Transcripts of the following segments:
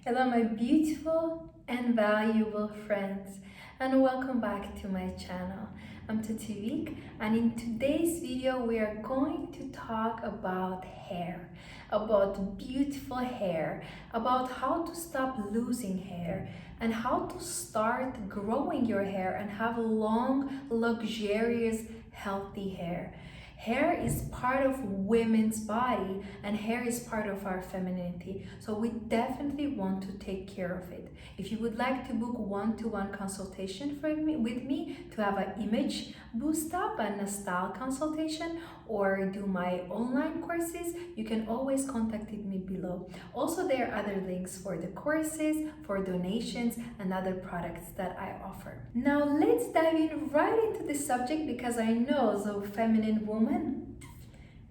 Hello, my beautiful and valuable friends, and welcome back to my channel. I'm Tativik, and in today's video, we are going to talk about hair, about beautiful hair, about how to stop losing hair, and how to start growing your hair and have long, luxurious, healthy hair. Hair is part of women's body and hair is part of our femininity. So we definitely want to take care of it. If you would like to book one-to-one consultation with me to have an image boost up and a style consultation or do my online courses, you can always contact me below. Also, there are other links for the courses, for donations and other products that I offer. Now let's dive in right into the subject because I know as a feminine woman,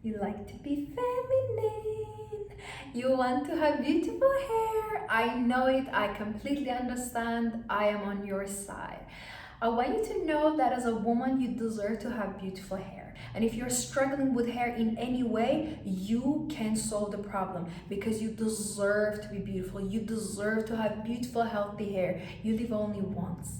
you like to be feminine. You want to have beautiful hair. I know it. I completely understand. I am on your side. I want you to know that as a woman, you deserve to have beautiful hair. And if you're struggling with hair in any way, you can solve the problem because you deserve to be beautiful. You deserve to have beautiful, healthy hair. You live only once.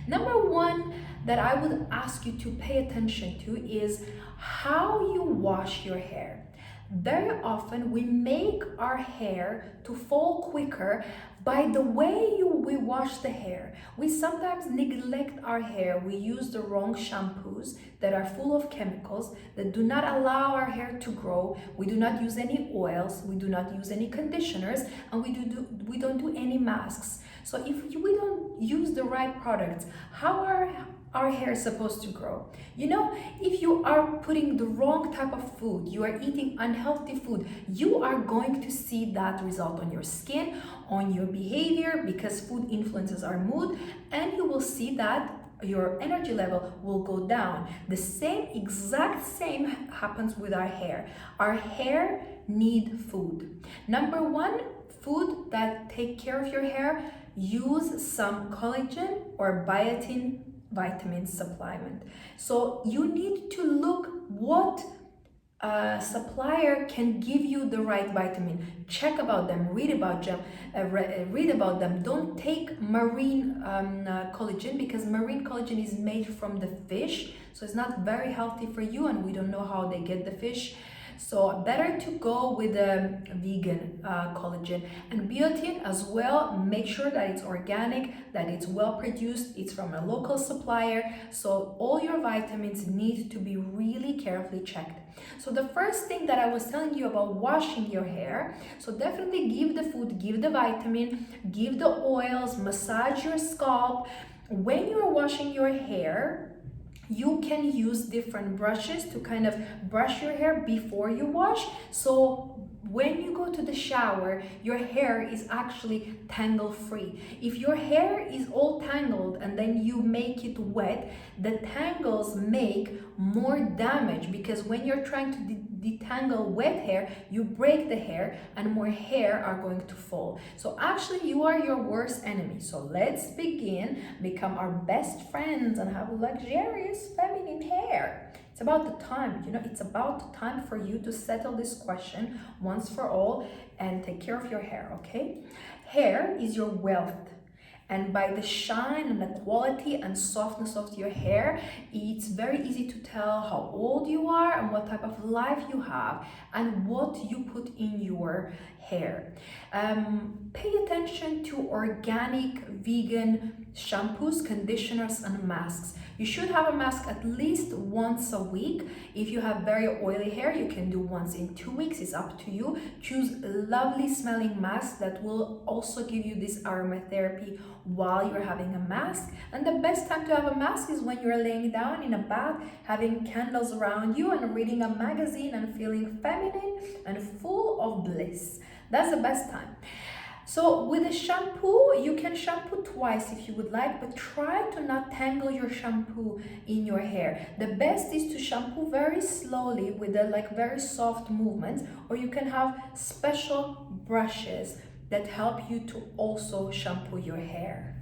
Number one that I would ask you to pay attention to is how you wash your hair. Very often we make our hair to fall quicker by the way we wash the hair. We sometimes neglect our hair. We use the wrong shampoos that are full of chemicals that do not allow our hair to grow. We do not use any oils, we do not use any conditioners, and we don't do any masks. So if we don't use the right products, how are our hair is supposed to grow? You know, if you are putting the wrong type of food, you are eating unhealthy food, you are going to see that result on your skin, on your behavior, because food influences our mood, and you will see that your energy level will go down. The exact same happens with our hair. Our hair need food. Number one, food that take care of your hair, use some collagen or biotin vitamin supplement. So you need to look what supplier can give you the right vitamin. Check about them, read about them. Don't take marine collagen because marine collagen is made from the fish, so it's not very healthy for you, and we don't know how they get the fish. So better to go with a vegan collagen. And biotin as well, make sure that it's organic, that it's well produced, it's from a local supplier. So all your vitamins need to be really carefully checked. So the first thing that I was telling you about washing your hair, so definitely give the food, give the vitamin, give the oils, massage your scalp. When you're washing your hair, you can use different brushes to kind of brush your hair before you wash. So when you go to the shower, your hair is actually tangle free. If your hair is all tangled and then you make it wet, the tangles make more damage because when you're trying to detangle wet hair, you break the hair and more hair are going to fall. So actually you are your worst enemy. So let's begin, become our best friends and have luxurious feminine hair. It's about the time, it's about the time for you to settle this question once for all and take care of your hair, okay? Hair is your wealth. And by the shine and the quality and softness of your hair, it's very easy to tell how old you are and what type of life you have and what you put in your hair. Pay attention to organic vegan shampoos, conditioners, and masks. You should have a mask at least once a week. If you have very oily hair, you can do once in 2 weeks. It's up to you. Choose a lovely smelling mask that will also give you this aromatherapy while you're having a mask. And the best time to have a mask is when you're laying down in a bath, having candles around you and reading a magazine and feeling feminine and full of bliss. That's the best time. So with a shampoo, you can shampoo twice if you would like, but try to not tangle your shampoo in your hair. The best is to shampoo very slowly with very soft movements, or you can have special brushes that help you to also shampoo your hair.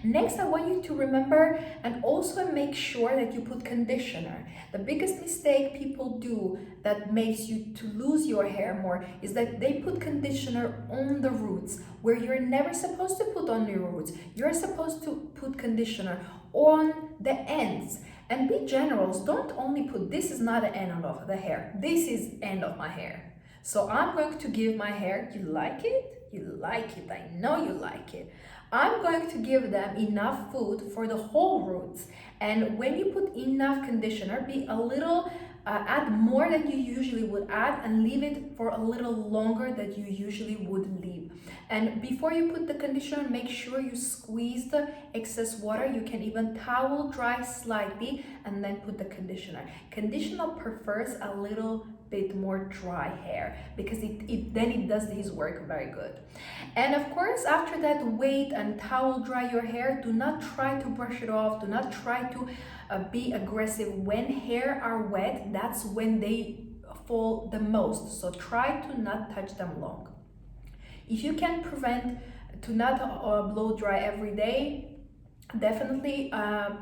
Next, I want you to remember and also make sure that you put conditioner. The biggest mistake people do that makes you to lose your hair more is that they put conditioner on the roots, where you're never supposed to put on your roots. You're supposed to put conditioner on the ends. And be generous, don't only put, this is not the end of the hair, this is end of my hair. So I'm going to give my hair, you like it? You like it, I know you like it. I'm going to give them enough food for the whole roots. And when you put enough conditioner, be a little, add more than you usually would add, and leave it for a little longer than you usually would leave. And before you put the conditioner, make sure you squeeze the excess water. You can even towel dry slightly and then put the conditioner. Conditioner prefers a little bit more dry hair because it does his work very good. And of course, after that, wait and towel dry your hair. Do not try to brush it off. Do not try to be aggressive. When hair are wet, that's when they fall the most. So try to not touch them long. If you can prevent to not blow dry every day, definitely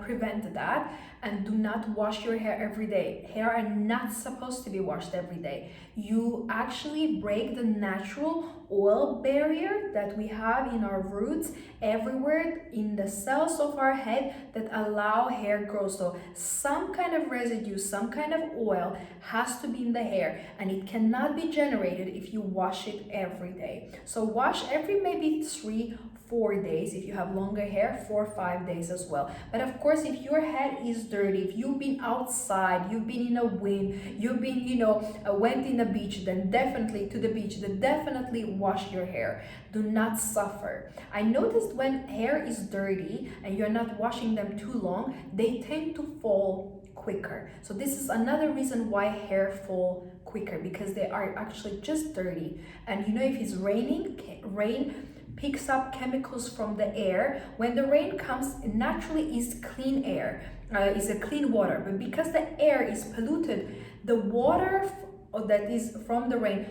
prevent that, and do not wash your hair every day. Hair are not supposed to be washed every day. You actually break the natural oil barrier that we have in our roots everywhere in the cells of our head that allow hair growth. So some kind of residue, some kind of oil has to be in the hair, and it cannot be generated if you wash it every day. So wash every maybe 3-4 days. If you have longer hair, 4-5 days as well. But of course, if your head is dirty, if you've been outside, you've been in a wind, you've been, went in a beach, then definitely to the beach, then definitely wash your hair. Do not suffer. I noticed when hair is dirty and you're not washing them too long, they tend to fall quicker. So this is another reason why hair fall quicker, because they are actually just dirty. And if it's raining, rain picks up chemicals from the air. When the rain comes, it naturally is clean air, is a clean water. But because the air is polluted, the water that is from the rain,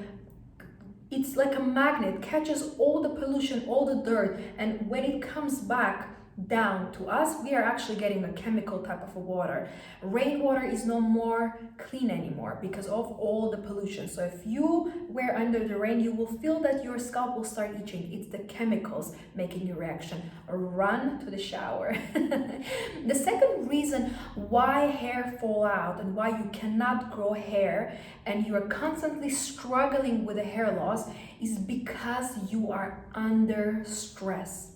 it's like a magnet, catches all the pollution, all the dirt, and when it comes back down to us, we are actually getting a chemical type of a water. Rainwater is no more clean anymore because of all the pollution. So if you were under the rain, you will feel that your scalp will start itching. It's the chemicals making your reaction. Run to the shower. The second reason why hair fall out and why you cannot grow hair and you are constantly struggling with the hair loss is because you are under stress.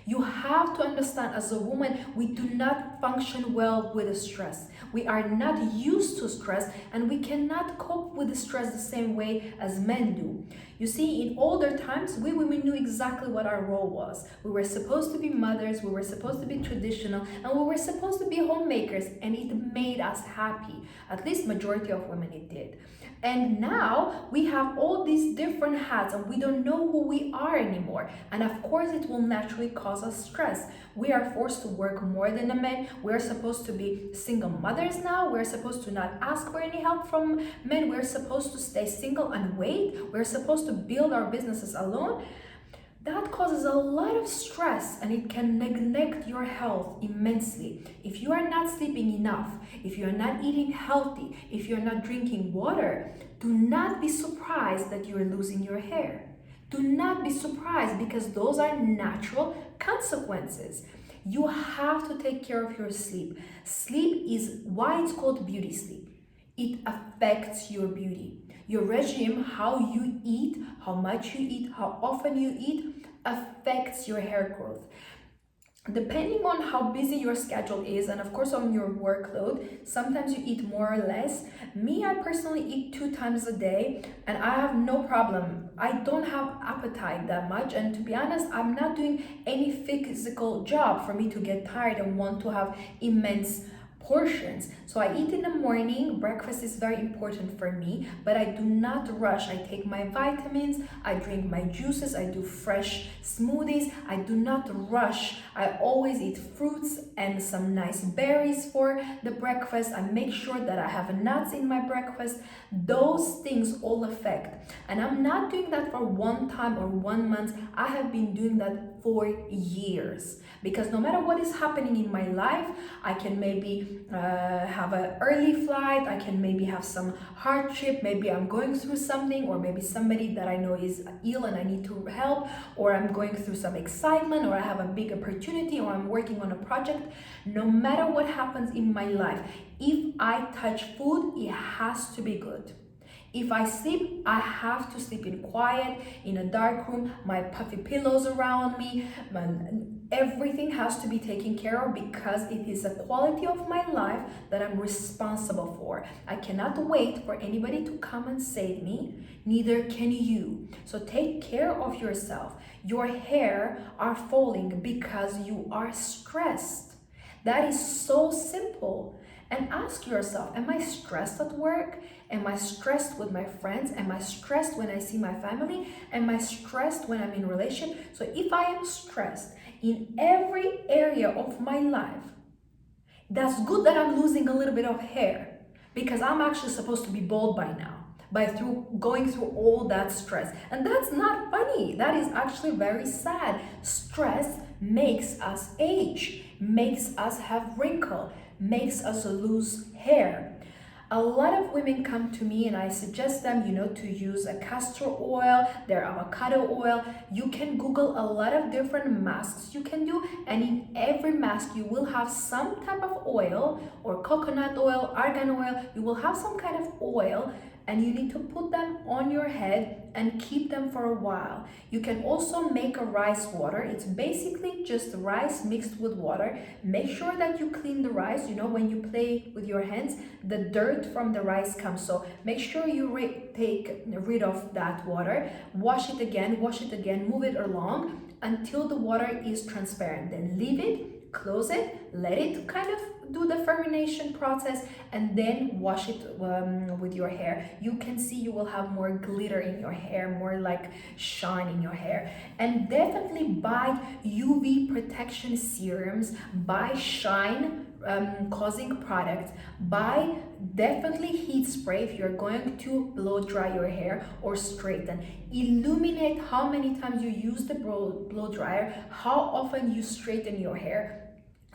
You have to understand, as a woman, we do not function well with the stress. We are not used to stress, and we cannot cope with the stress the same way as men do. You see, in older times, we women knew exactly what our role was. We were supposed to be mothers, we were supposed to be traditional, and we were supposed to be homemakers, and it made us happy. At least majority of women it did. And now we have all these different hats and we don't know who we are anymore. And of course it will naturally cause us stress. We are forced to work more than the men. We're supposed to be single mothers now. We're supposed to not ask for any help from men. We're supposed to stay single and wait. We're supposed to build our businesses alone. That causes a lot of stress and it can neglect your health immensely. If you are not sleeping enough, if you're not eating healthy, if you're not drinking water, do not be surprised that you're losing your hair. Do not be surprised because those are natural consequences. You have to take care of your sleep. Sleep is why it's called beauty sleep. It affects your beauty. Your regime, how you eat, how much you eat, how often you eat, affects your hair growth. Depending on how busy your schedule is and of course on your workload, sometimes you eat more or less. Me, I personally eat 2 times a day and I have no problem. I don't have appetite that much, and to be honest, I'm not doing any physical job for me to get tired and want to have immense portions. So I eat in the morning. Breakfast is very important for me, but I do not rush. I take my vitamins, I drink my juices, I do fresh smoothies. I do not rush. I always eat fruits and some nice berries for the breakfast. I make sure that I have nuts in my breakfast. Those things all affect. And I'm not doing that for one time or 1 month. I have been doing that for years, because no matter what is happening in my life, I can maybe have an early flight, I can maybe have some hardship, maybe I'm going through something, or maybe somebody that I know is ill and I need to help, or I'm going through some excitement, or I have a big opportunity, or I'm working on a project. No matter what happens in my life, if I touch food, it has to be good. If I sleep, I have to sleep in quiet, in a dark room, my puffy pillows around me, everything has to be taken care of, because it is a quality of my life that I'm responsible for. I cannot wait for anybody to come and save me, neither can you. So take care of yourself. Your hair are falling because you are stressed. That is so simple. And ask yourself, am I stressed at work? Am I stressed with my friends? Am I stressed when I see my family? Am I stressed when I'm in a relationship? So if I am stressed in every area of my life, that's good that I'm losing a little bit of hair, because I'm actually supposed to be bald by now, going through all that stress. And that's not funny. That is actually very sad. Stress makes us age, makes us have wrinkle, makes us lose hair. A lot of women come to me and I suggest them, to use a castor oil, their avocado oil. You can Google a lot of different masks you can do, and in every mask you will have some type of oil, or coconut oil, argan oil. You will have some kind of oil, and you need to put them on your head and keep them for a while. You can also make a rice water. It's basically just rice mixed with water. Make sure that you clean the rice. When you play with your hands, the dirt from the rice comes. So make sure you take rid of that water. Wash it again, move it along until the water is transparent. Then leave it, close it, let it kind of do the fermentation process, and then wash it with your hair. You can see you will have more glitter in your hair, more like shine in your hair. And definitely buy UV protection serums, buy shine causing products, buy definitely heat spray if you're going to blow dry your hair or straighten. Illuminate how many times you use the blow dryer, how often you straighten your hair.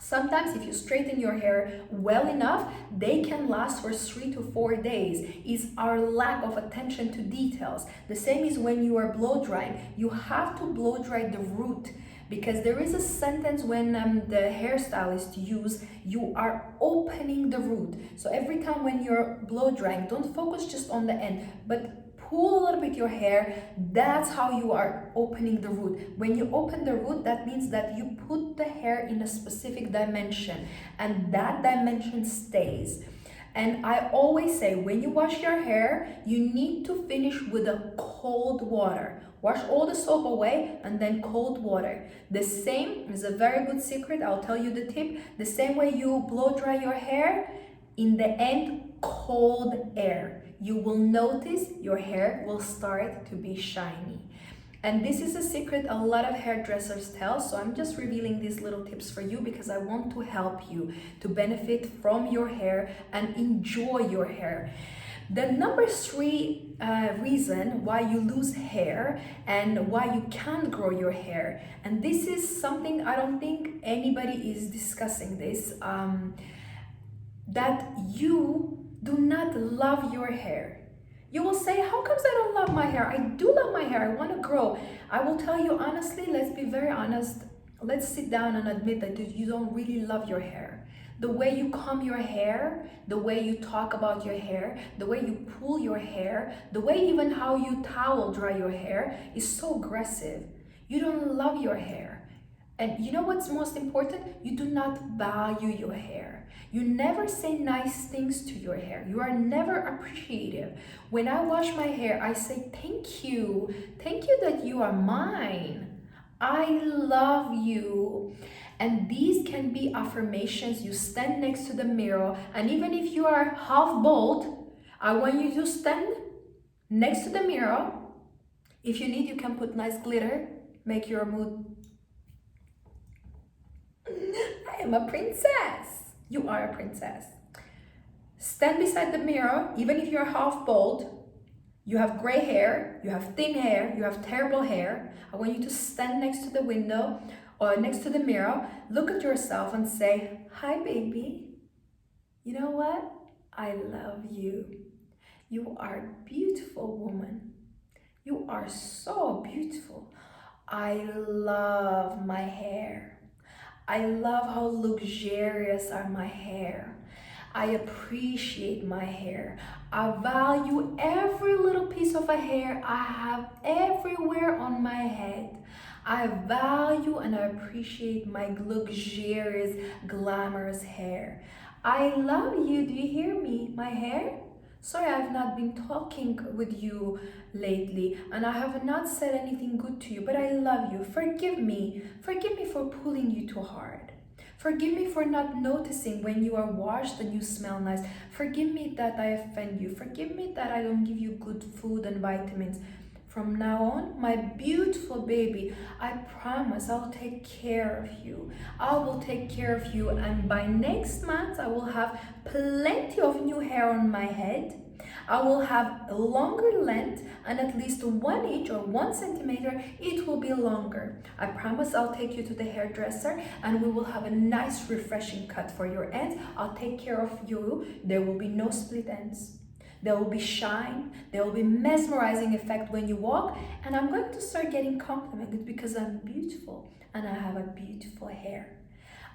Sometimes if you straighten your hair well enough, they can last for 3 to 4 days. It's our lack of attention to details. The same is when you are blow drying. You have to blow dry the root, because there is a sentence when the hairstylist use, you are opening the root. So every time when you're blow drying, don't focus just on the end, but pull a little bit your hair. That's how you are opening the root. When you open the root, that means that you put the hair in a specific dimension, and that dimension stays. And I always say, when you wash your hair, you need to finish with a cold water. Wash all the soap away and then cold water. The same is a very good secret. I'll tell you the tip. The same way you blow dry your hair, in the end, cold air. You will notice your hair will start to be shiny. And this is a secret a lot of hairdressers tell, so I'm just revealing these little tips for you because I want to help you to benefit from your hair and enjoy your hair. The number 3 reason why you lose hair and why you can't grow your hair, and this is something I don't think anybody is discussing this, that you do not love your hair. You will say, how comes I don't love my hair? I do love my hair. I want to grow. I will tell you honestly, let's be very honest. Let's sit down and admit that you don't really love your hair. The way you comb your hair, the way you talk about your hair, the way you pull your hair, the way even how you towel dry your hair is so aggressive. You don't love your hair. And you know what's most important? You do not value your hair. You never say nice things to your hair. You are never appreciative. When I wash my hair, I say, thank you. Thank you that you are mine. I love you. And these can be affirmations. You stand next to the mirror, and even if you are half bald, I want you to stand next to the mirror. If you need, you can put nice glitter, make your mood. I am a princess. You are a princess. Stand beside the mirror, even if you're half bald. You have gray hair, you have thin hair, you have terrible hair. I want you to stand next to the window or next to the mirror, look at yourself and say, "Hi, baby. You know what? I love you. You are a beautiful woman. You are so beautiful. I love my hair. I love how luxurious are my hair. I appreciate my hair. I value every little piece of a hair I have everywhere on my head. I value and I appreciate my luxurious, glamorous hair. I love you. Do you hear me? My hair? Sorry, I've not been talking with you lately and I have not said anything good to you, but I love you. Forgive me. Forgive me for pulling you too hard. Forgive me for not noticing when you are washed and you smell nice. Forgive me that I offend you. Forgive me that I don't give you good food and vitamins. From now on, my beautiful baby, I promise I'll take care of you. I will take care of you, and by next month, I will have plenty of new hair on my head. I will have a longer length, and at least 1 inch or 1 centimeter, it will be longer. I promise I'll take you to the hairdresser and we will have a nice refreshing cut for your ends. I'll take care of you. There will be no split ends. There will be shine, there will be mesmerizing effect when you walk, and I'm going to start getting complimented because I'm beautiful and I have a beautiful hair.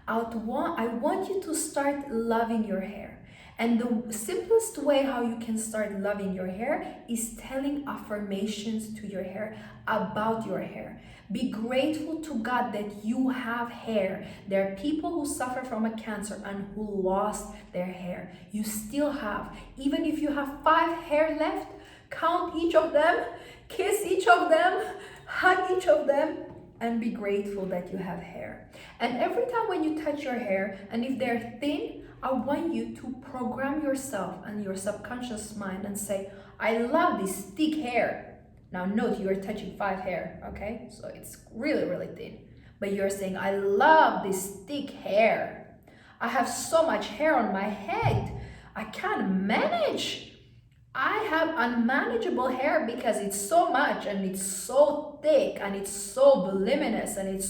I want you to start loving your hair. And the simplest way how you can start loving your hair is telling affirmations to your hair about your hair. Be grateful to God that you have hair. There are people who suffer from a cancer and who lost their hair. You still have. Even if you have 5 hair left, count each of them, kiss each of them, hug each of them, and be grateful that you have hair. And every time when you touch your hair, and if they're thin, I want you to program yourself and your subconscious mind and say, I love this thick hair. Now note you are touching 5 hair, okay? So it's really, really thin. But you're saying, I love this thick hair. I have so much hair on my head. I can't manage. I have unmanageable hair because it's so much and it's so thick and it's so voluminous and it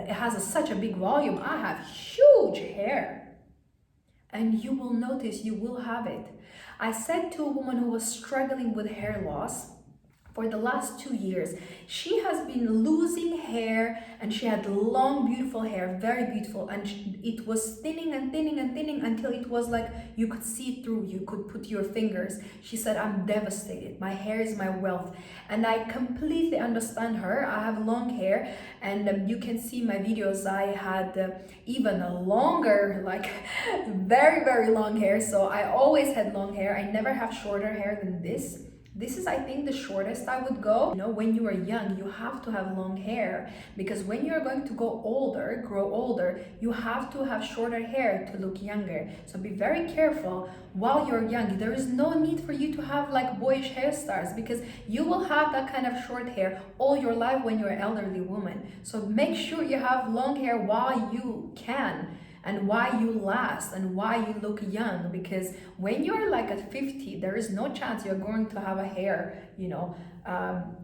has such a big volume. I have huge hair. And you will notice you will have it. I said to a woman who was struggling with hair loss for the last 2 years, she has been losing hair and she had long, beautiful hair, very beautiful. And it was thinning and thinning and thinning until it was like you could see through, you could put your fingers. She said, I'm devastated. My hair is my wealth. And I completely understand her. I have long hair and you can see my videos. I had even a longer, like very, very long hair. So I always had long hair. I never have shorter hair than this. This is, I think, the shortest I would go. You know, when you are young, you have to have long hair because when you're going to grow older, you have to have shorter hair to look younger. So be very careful while you're young. There is no need for you to have like boyish hairstyles because you will have that kind of short hair all your life when you're an elderly woman. So make sure you have long hair while you can, and why you last and why you look young, because when you're like at 50, there is no chance you're going to have a hair, you know,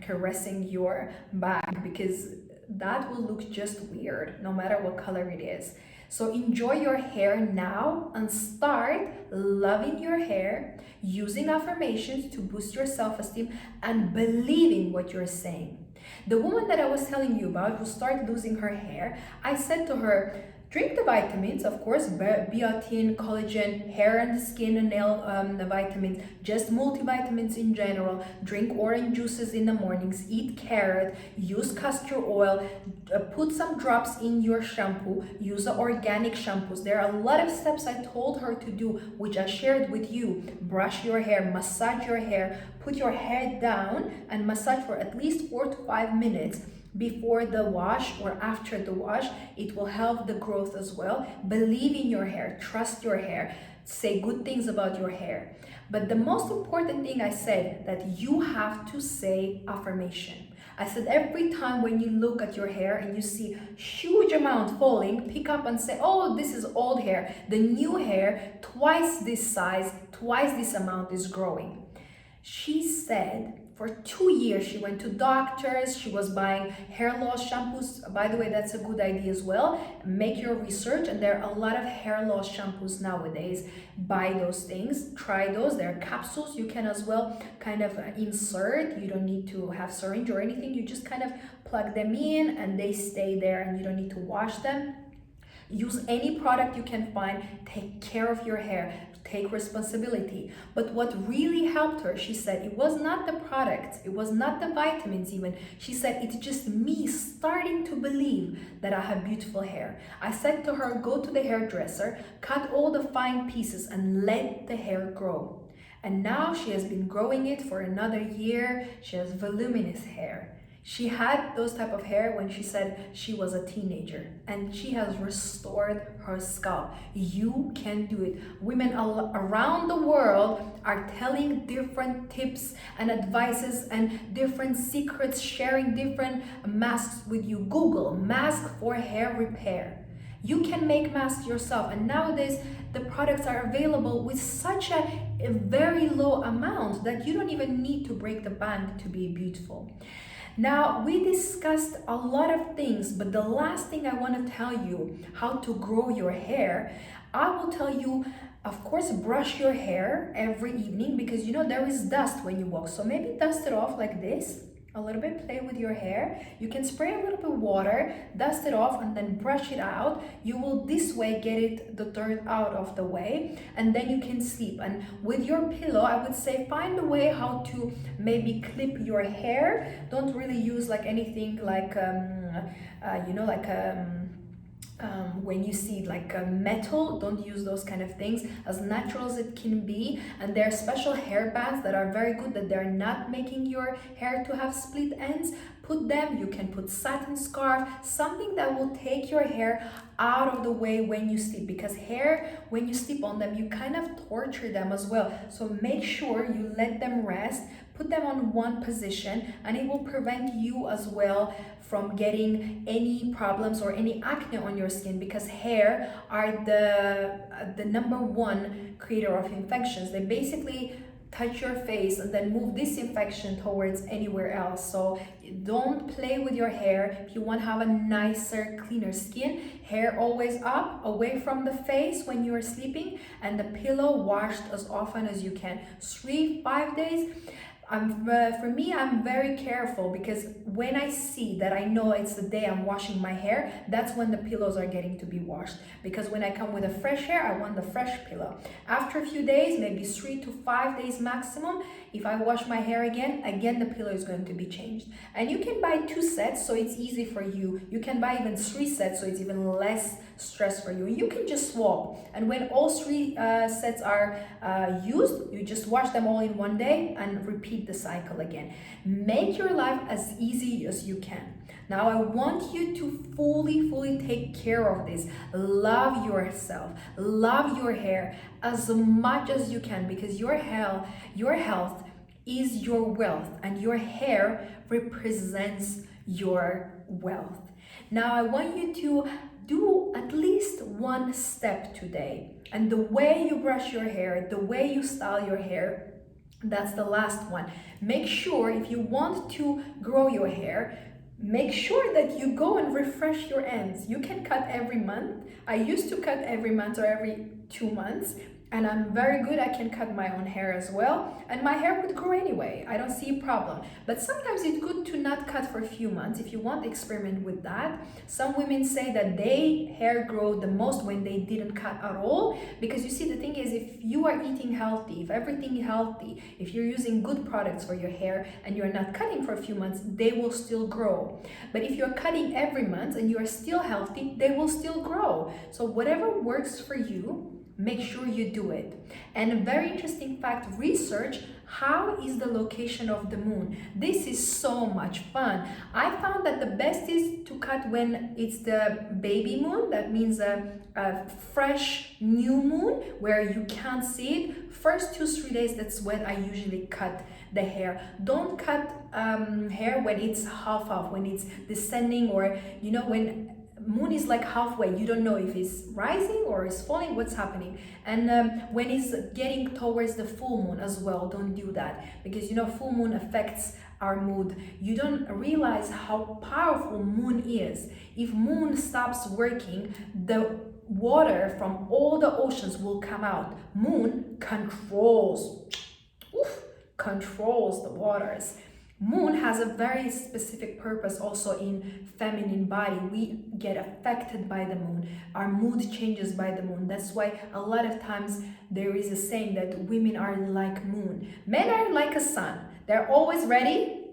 caressing your back, because that will look just weird no matter what color it is. So enjoy your hair now and start loving your hair, using affirmations to boost your self-esteem and believing what you're saying. The woman that I was telling you about who started losing her hair, I said to her, drink the vitamins, of course, biotin, collagen, hair and skin and nail vitamins, just multivitamins in general. Drink orange juices in the mornings, eat carrot, use castor oil, put some drops in your shampoo, use the organic shampoos. There are a lot of steps I told her to do, which I shared with you. Brush your hair, massage your hair, put your head down and massage for at least 4 to 5 minutes. before the wash or after the wash. It will help the growth as well. Believe in your hair, trust your hair, say good things about your hair. But the most important thing I said, that you have to say affirmation. I said every time when you look at your hair and you see huge amount falling, pick up and say, oh, this is old hair. The new hair, twice this size, twice this amount is growing. She said for 2 years she went to doctors, she was buying hair loss shampoos. By the way, that's a good idea as well. Make your research, and there are a lot of hair loss shampoos nowadays. Buy those things, try those. There are capsules you can as well kind of insert. You don't need to have syringe or anything. You just kind of plug them in and they stay there, and you don't need to wash them. Use any product you can find. Take care of your hair. Take responsibility. But what really helped her, she said, it was not the products, it was not the vitamins even. She said, it's just me starting to believe that I have beautiful hair. I said to her, go to the hairdresser, cut all the fine pieces and let the hair grow. And now she has been growing it for another year. She has voluminous hair. She had those type of hair when she said she was a teenager, and she has restored her scalp. You can do it. Women all around the world are telling different tips and advices and different secrets, sharing different masks with you. Google mask for hair repair. You can make masks yourself, and nowadays the products are available with such a very low amount that you don't even need to break the bank to be beautiful. Now, we discussed a lot of things, but the last thing I want to tell you, how to grow your hair, I will tell you, of course, brush your hair every evening, because you know there is dust when you walk. So maybe dust it off like this, a little bit, play with your hair. You can spray a little bit of water, dust it off, and then brush it out. You will this way get the dirt out of the way, and then you can sleep. And with your pillow, I would say find a way how to maybe clip your hair. Don't really use like anything like when you see like metal, don't use those kind of things. As natural as it can be. And there are special hair bands that are very good, that they're not making your hair to have split ends. Put them. You can put satin scarf, something that will take your hair out of the way when you sleep, because hair, when you sleep on them, you kind of torture them as well. So make sure you let them rest, put them on one position, and it will prevent you as well from getting any problems or any acne on your skin, because hair are the number one creator of infections. They basically touch your face and then move this infection towards anywhere else. So don't play with your hair. If you want to have a nicer, cleaner skin, hair always up, away from the face when you are sleeping, and the pillow washed as often as you can. 3-5 days. For me, I'm very careful, because when I see that I know it's the day I'm washing my hair, that's when the pillows are getting to be washed. Because when I come with a fresh hair, I want the fresh pillow. After a few days, maybe 3 to 5 days maximum, if I wash my hair again the pillow is going to be changed. And you can buy 2 sets, so it's easy for you. You can buy even 3 sets, so it's even less stress for you. You can just swap, and when all 3 sets are used, you just wash them all in one day and repeat the cycle again. Make your life as easy as you can. Now I want you to fully take care of this. Love yourself, love your hair as much as you can, because your health is your wealth, and your hair represents your wealth. Now I want you to do at least one step today, and the way you brush your hair, the way you style your hair, that's the last one. Make sure, if you want to grow your hair, make sure that you go and refresh your ends. You can cut every month. I used to cut every month or every 2 months, and I'm very good. I can cut my own hair as well, and my hair would grow anyway. I don't see a problem. But sometimes it's good to not cut for a few months. If you want to experiment with that, some women say that their hair grow the most when they didn't cut at all, because you see, the thing is, if you are eating healthy, if everything is healthy, if you're using good products for your hair and you're not cutting for a few months, they will still grow. But if you're cutting every month and you're still healthy, they will still grow. So whatever works for you, make sure you do it. And a very interesting fact, research how is the location of the moon. This is so much fun. I found that the best is to cut when it's the baby moon. That means a fresh new moon where you can't see it. First 2-3 days, that's when I usually cut the hair. Don't cut hair when it's half off, when it's descending, or you know, when moon is like halfway, you don't know if it's rising or it's falling, what's happening. And when it's getting towards the full moon as well, don't do that, because you know, full moon affects our mood. You don't realize how powerful moon is. If moon stops working, the water from all the oceans will come out. Moon controls the waters. Moon has a very specific purpose also in feminine body. We get affected by the moon. Our mood changes by the moon. That's why a lot of times there is a saying that women are like moon. Men are like a sun. They're always ready.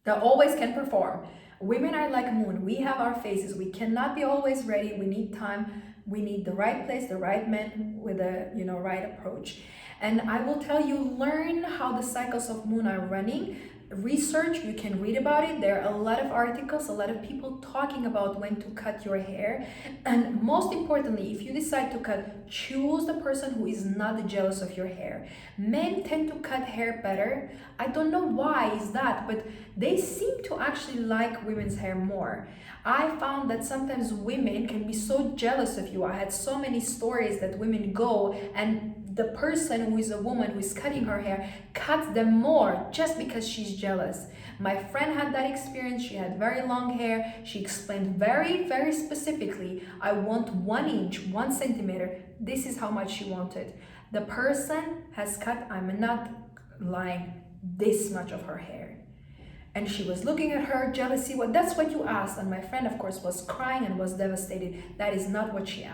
They always can perform. Women are like moon. We have our phases. We cannot be always ready. We need time. We need the right place, the right man with a right approach. And I will tell you, learn how the cycles of moon are running. Research, you can read about it. There are a lot of articles, a lot of people talking about when to cut your hair. And most importantly, if you decide to cut, choose the person who is not jealous of your hair. Men tend to cut hair better. I don't know why is that, but they seem to actually like women's hair more. I found that sometimes women can be so jealous of you. I had so many stories that women go and the person who is a woman who is cutting her hair cuts them more just because she's jealous. My friend had that experience. She had very long hair. She explained very, very specifically, I want 1 inch, 1 centimeter. This is how much she wanted. The person has cut, I'm not lying, this much of her hair. And she was looking at her, jealousy, that's what you asked. And my friend, of course, was crying and was devastated. That is not what she asked.